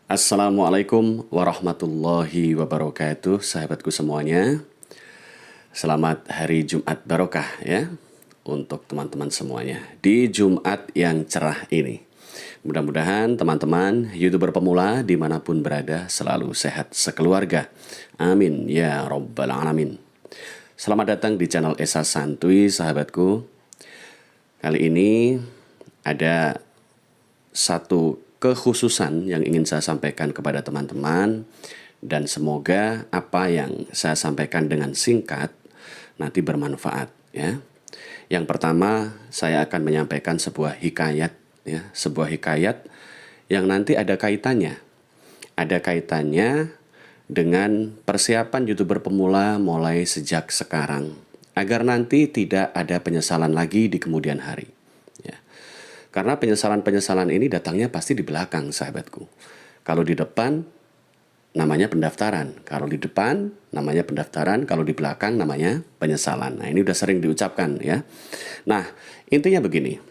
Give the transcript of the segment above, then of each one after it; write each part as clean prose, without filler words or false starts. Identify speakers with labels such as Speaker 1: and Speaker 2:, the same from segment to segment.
Speaker 1: Assalamualaikum warahmatullahi wabarakatuh, sahabatku semuanya. Selamat hari Jumat barokah ya untuk teman-teman semuanya di Jumat yang cerah ini. Mudah-mudahan teman-teman YouTuber pemula dimanapun berada selalu sehat sekeluarga. Amin ya Rabbal Alamin. Selamat datang di channel Esa Santuy, sahabatku. Kali ini ada satu kekhususan yang ingin saya sampaikan kepada teman-teman, dan semoga apa yang saya sampaikan dengan singkat nanti bermanfaat ya. Yang pertama, saya akan menyampaikan sebuah hikayat ya, sebuah hikayat yang nanti ada kaitannya dengan persiapan YouTuber pemula mulai sejak sekarang agar nanti tidak ada penyesalan lagi di kemudian hari. Karena penyesalan-penyesalan ini datangnya pasti di belakang, sahabatku. Kalau di depan, namanya pendaftaran. Kalau di depan, namanya pendaftaran. Kalau di belakang, namanya penyesalan. Nah, ini udah sering diucapkan ya. Nah, intinya begini.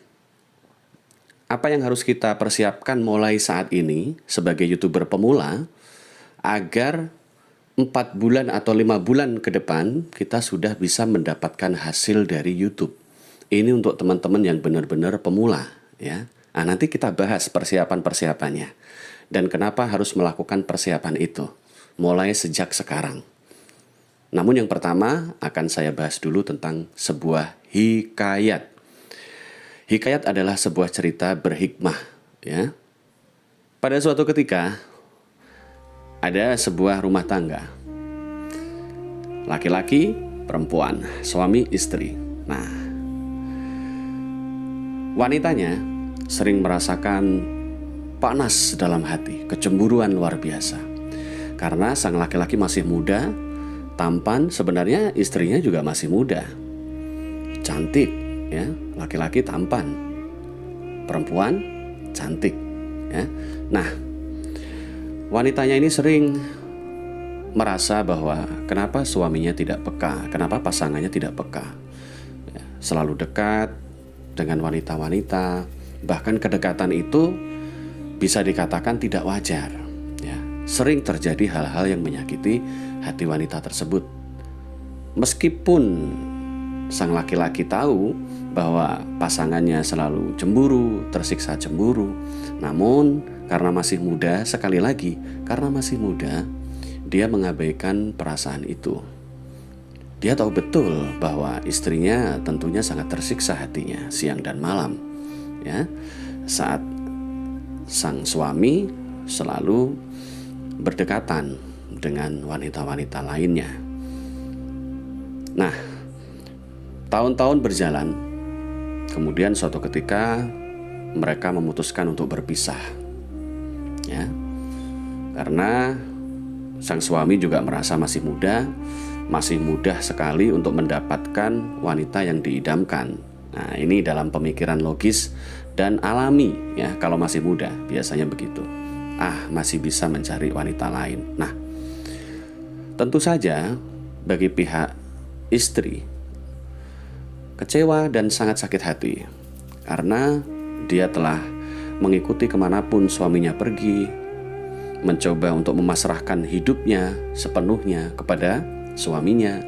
Speaker 1: Apa yang harus kita persiapkan mulai saat ini sebagai YouTuber pemula agar 4 bulan atau 5 bulan ke depan kita sudah bisa mendapatkan hasil dari YouTube. Ini untuk teman-teman yang benar-benar pemula. Ya, nah, nanti kita bahas persiapan-persiapannya dan kenapa harus melakukan persiapan itu mulai sejak sekarang. Namun yang pertama akan saya bahas dulu tentang sebuah hikayat. Hikayat adalah sebuah cerita berhikmah. Ya, pada suatu ketika ada sebuah rumah tangga, laki-laki, perempuan, suami, istri. Nah, wanitanya sering merasakan panas dalam hati, kecemburuan luar biasa. Karena sang laki-laki masih muda, tampan, sebenarnya istrinya juga masih muda. Cantik, ya, laki-laki tampan, perempuan cantik, ya. Nah, wanitanya ini sering merasa bahwa kenapa suaminya tidak peka, kenapa pasangannya tidak peka. Ya, selalu dekat dengan wanita-wanita, bahkan kedekatan itu bisa dikatakan tidak wajar ya. Sering terjadi hal-hal yang menyakiti hati wanita tersebut. Meskipun sang laki-laki tahu bahwa pasangannya selalu cemburu, tersiksa cemburu, namun karena masih muda, sekali lagi karena masih muda, dia mengabaikan perasaan itu. Dia tahu betul bahwa istrinya tentunya sangat tersiksa hatinya siang dan malam ya, saat sang suami selalu berdekatan dengan wanita-wanita lainnya. Nah, tahun-tahun berjalan, kemudian suatu ketika mereka memutuskan untuk berpisah ya, karena sang suami juga merasa masih muda, masih mudah sekali untuk mendapatkan wanita yang diidamkan. Nah, ini dalam pemikiran logis dan alami ya, kalau masih muda biasanya begitu. Masih bisa mencari wanita lain. Nah, tentu saja bagi pihak istri kecewa dan sangat sakit hati karena dia telah mengikuti kemanapun suaminya pergi, mencoba untuk memasrahkan hidupnya sepenuhnya kepada suaminya,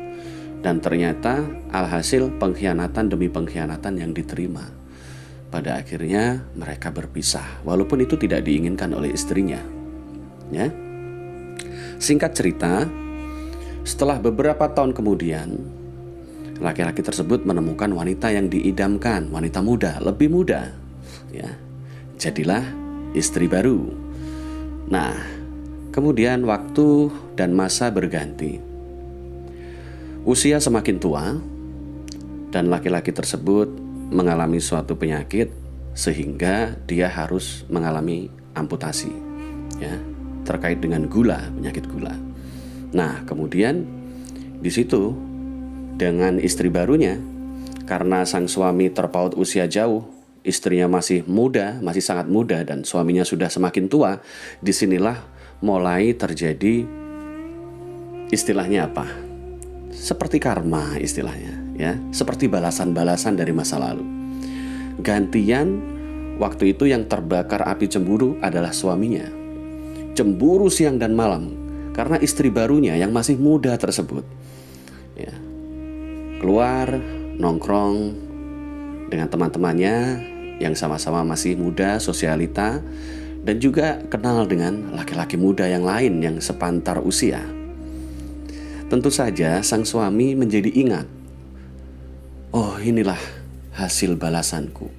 Speaker 1: dan ternyata alhasil pengkhianatan demi pengkhianatan yang diterima. Pada akhirnya mereka berpisah, walaupun itu tidak diinginkan oleh istrinya ya. Singkat cerita, setelah beberapa tahun kemudian, laki-laki tersebut menemukan wanita yang diidamkan, wanita muda, lebih muda ya. Jadilah istri baru. Nah, kemudian waktu dan masa berganti. Usia semakin tua dan laki-laki tersebut mengalami suatu penyakit sehingga dia harus mengalami amputasi ya, terkait dengan gula, penyakit gula. Nah, kemudian di situ dengan istri barunya, karena sang suami terpaut usia jauh, istrinya masih muda, masih sangat muda, dan suaminya sudah semakin tua, disinilah mulai terjadi istilahnya apa? Seperti karma istilahnya ya, seperti balasan-balasan dari masa lalu. Gantian waktu itu yang terbakar api cemburu adalah suaminya. cemburu siang dan malam karena istri barunya yang masih muda tersebut ya, keluar nongkrong dengan teman-temannya yang sama-sama masih muda, sosialita, dan juga kenal dengan laki-laki muda yang lain yang sepantar usia. Tentu saja sang suami menjadi ingat, oh inilah hasil balasanku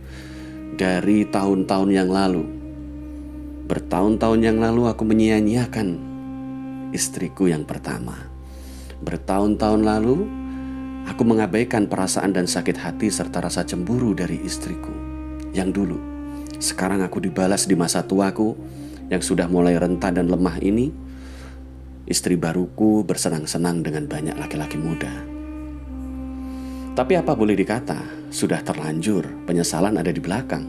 Speaker 1: dari tahun-tahun yang lalu. Bertahun-tahun yang lalu aku menyia-nyiakan istriku yang pertama. Bertahun-tahun lalu aku mengabaikan perasaan dan sakit hati serta rasa cemburu dari istriku yang dulu. Sekarang aku dibalas di masa tuaku yang sudah mulai renta dan lemah ini. Istri baruku bersenang-senang dengan banyak laki-laki muda. Tapi apa boleh dikata, sudah terlanjur, penyesalan ada di belakang.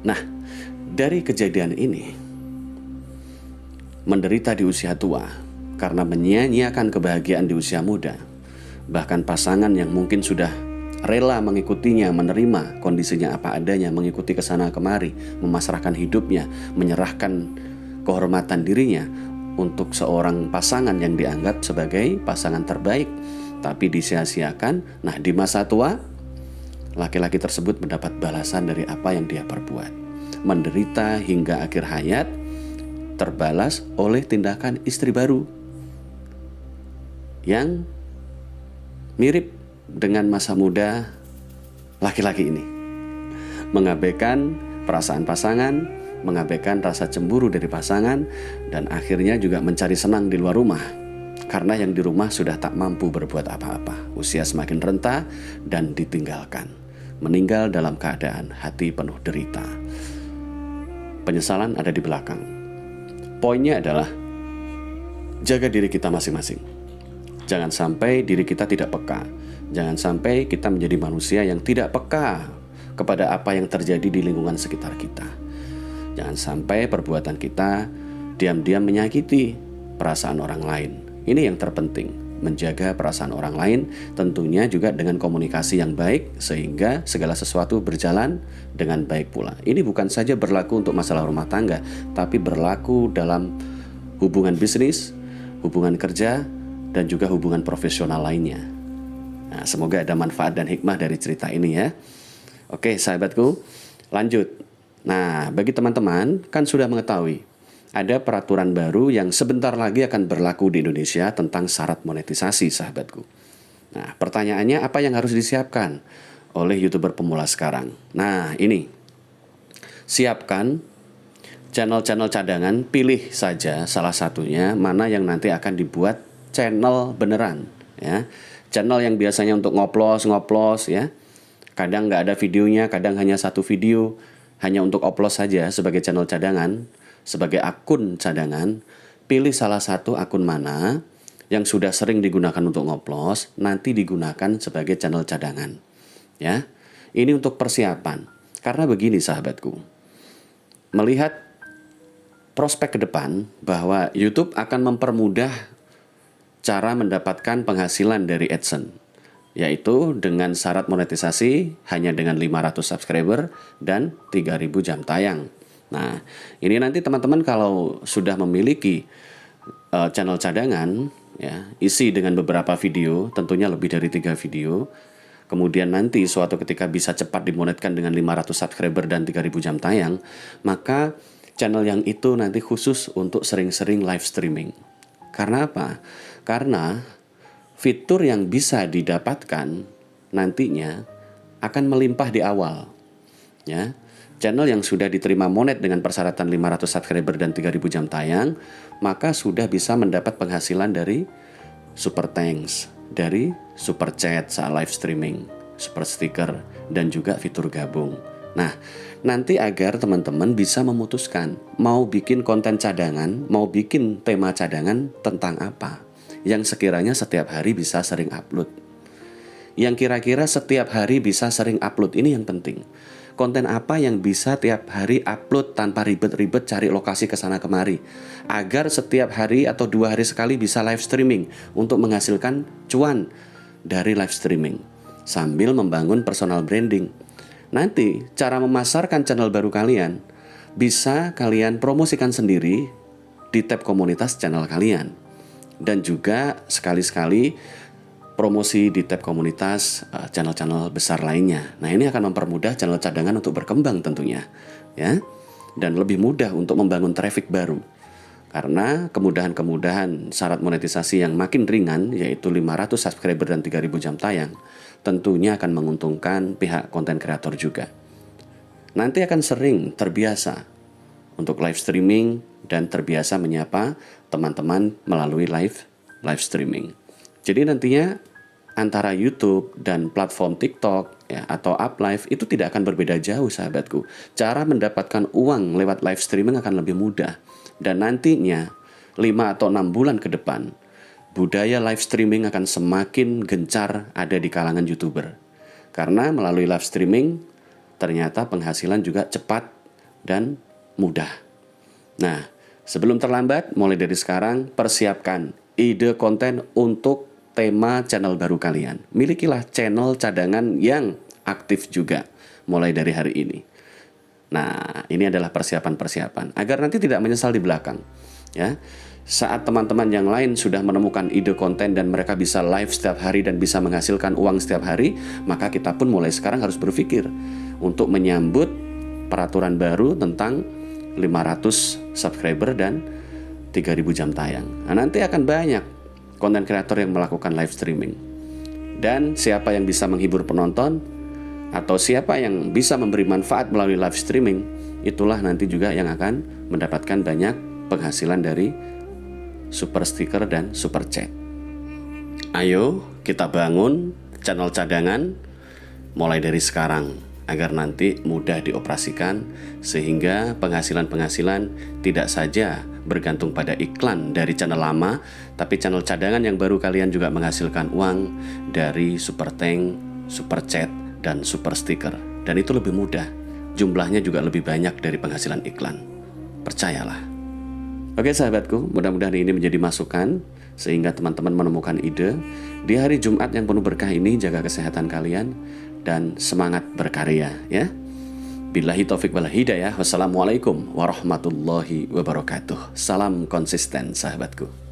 Speaker 1: Nah, dari kejadian ini, menderita di usia tua karena menyia-nyiakan kebahagiaan di usia muda, bahkan pasangan yang mungkin sudah rela mengikutinya, menerima kondisinya apa adanya, mengikuti kesana kemari, memasrahkan hidupnya, menyerahkan kehormatan dirinya untuk seorang pasangan yang dianggap sebagai pasangan terbaik, tapi disia-siakan. Nah, di masa tua, laki-laki tersebut mendapat balasan dari apa yang dia perbuat. Menderita hingga akhir hayat, terbalas oleh tindakan istri baru yang mirip dengan masa muda laki-laki ini. Mengabaikan perasaan pasangan, mengabaikan rasa cemburu dari pasangan, dan akhirnya juga mencari senang di luar rumah. Karena yang di rumah sudah tak mampu berbuat apa-apa. Usia semakin renta dan ditinggalkan. Meninggal dalam keadaan hati penuh derita. Penyesalan ada di belakang. Poinnya adalah jaga diri kita masing-masing. Jangan sampai diri kita tidak peka. Jangan sampai kita menjadi manusia yang tidak peka kepada apa yang terjadi di lingkungan sekitar kita. Jangan sampai perbuatan kita diam-diam menyakiti perasaan orang lain. Ini yang terpenting, menjaga perasaan orang lain, tentunya juga dengan komunikasi yang baik sehingga segala sesuatu berjalan dengan baik pula. Ini bukan saja berlaku untuk masalah rumah tangga, tapi berlaku dalam hubungan bisnis, hubungan kerja, dan juga hubungan profesional lainnya. Nah, semoga ada manfaat dan hikmah dari cerita ini ya. Oke, sahabatku, lanjut. Nah, bagi teman-teman kan sudah mengetahui ada peraturan baru yang sebentar lagi akan berlaku di Indonesia tentang syarat monetisasi, sahabatku. Nah, pertanyaannya apa yang harus disiapkan oleh YouTuber pemula sekarang? Nah, ini. Siapkan channel-channel cadangan, pilih saja salah satunya mana yang nanti akan dibuat channel beneran ya. Channel yang biasanya untuk ngoplos ya. Kadang nggak ada videonya, kadang hanya satu video, hanya untuk oplos saja sebagai channel cadangan, sebagai akun cadangan. Pilih salah satu akun mana yang sudah sering digunakan untuk ngoplos, nanti digunakan sebagai channel cadangan. Ya. Ini untuk persiapan. Karena begini sahabatku. Melihat prospek ke depan bahwa YouTube akan mempermudah cara mendapatkan penghasilan dari AdSense, yaitu dengan syarat monetisasi hanya dengan 500 subscriber dan 3.000 jam tayang. Nah, ini nanti teman-teman kalau sudah memiliki channel cadangan, ya, isi dengan beberapa video, tentunya lebih dari 3 video, kemudian nanti suatu ketika bisa cepat dimonetkan dengan 500 subscriber dan 3.000 jam tayang, maka channel yang itu nanti khusus untuk sering-sering live streaming. Karena apa? Karena fitur yang bisa didapatkan nantinya akan melimpah di awal. Ya. Channel yang sudah diterima monet dengan persyaratan 500 subscriber dan 3.000 jam tayang, maka sudah bisa mendapat penghasilan dari super thanks, dari super chat saat live streaming, super sticker, dan juga fitur gabung. Nah, nanti agar teman-teman bisa memutuskan mau bikin konten cadangan, mau bikin tema cadangan tentang apa yang sekiranya setiap hari bisa sering upload. Yang kira-kira setiap hari bisa sering upload, ini yang penting. Konten apa yang bisa tiap hari upload tanpa ribet-ribet cari lokasi kesana kemari, agar setiap hari atau 2 hari sekali bisa live streaming untuk menghasilkan cuan dari live streaming sambil membangun personal branding. Nanti cara memasarkan channel baru kalian bisa kalian promosikan sendiri di tab komunitas channel kalian. Dan juga sekali-sekali promosi di tab komunitas channel-channel besar lainnya. Nah, ini akan mempermudah channel cadangan untuk berkembang tentunya, ya. Dan lebih mudah untuk membangun traffic baru. Karena kemudahan-kemudahan syarat monetisasi yang makin ringan, yaitu 500 subscriber dan 3000 jam tayang, tentunya akan menguntungkan pihak konten kreator juga. Nanti akan sering terbiasa untuk live streaming dan terbiasa menyapa teman-teman melalui live streaming. Jadi nantinya antara YouTube dan platform TikTok ya, atau Uplive itu tidak akan berbeda jauh sahabatku. Cara mendapatkan uang lewat live streaming akan lebih mudah. Dan nantinya 5 atau 6 bulan ke depan, budaya live streaming akan semakin gencar ada di kalangan YouTuber. Karena melalui live streaming ternyata penghasilan juga cepat dan mudah. Nah, sebelum terlambat, mulai dari sekarang persiapkan ide konten untuk tema channel baru kalian. Milikilah channel cadangan yang aktif juga mulai dari hari ini. Nah, ini adalah persiapan-persiapan agar nanti tidak menyesal di belakang, ya. Saat teman-teman yang lain sudah menemukan ide konten dan mereka bisa live setiap hari dan bisa menghasilkan uang setiap hari, maka kita pun mulai sekarang harus berpikir untuk menyambut peraturan baru tentang 500 subscriber dan 3000 jam tayang. Nah, nanti akan banyak konten kreator yang melakukan live streaming. Dan siapa yang bisa menghibur penonton atau siapa yang bisa memberi manfaat melalui live streaming, itulah nanti juga yang akan mendapatkan banyak penghasilan dari super sticker dan super chat. Ayo kita bangun channel cadangan mulai dari sekarang agar nanti mudah dioperasikan sehingga penghasilan-penghasilan tidak saja bergantung pada iklan dari channel lama, tapi channel cadangan yang baru kalian juga menghasilkan uang dari super thank, super chat, dan super sticker. Dan itu lebih mudah, jumlahnya juga lebih banyak dari penghasilan iklan. Percayalah. Oke sahabatku, mudah-mudahan ini menjadi masukan sehingga teman-teman menemukan ide. Di hari Jumat yang penuh berkah ini, jaga kesehatan kalian dan semangat berkarya ya. Billahi taufik wal hidayah. Wassalamualaikum warahmatullahi wabarakatuh. Salam konsisten sahabatku.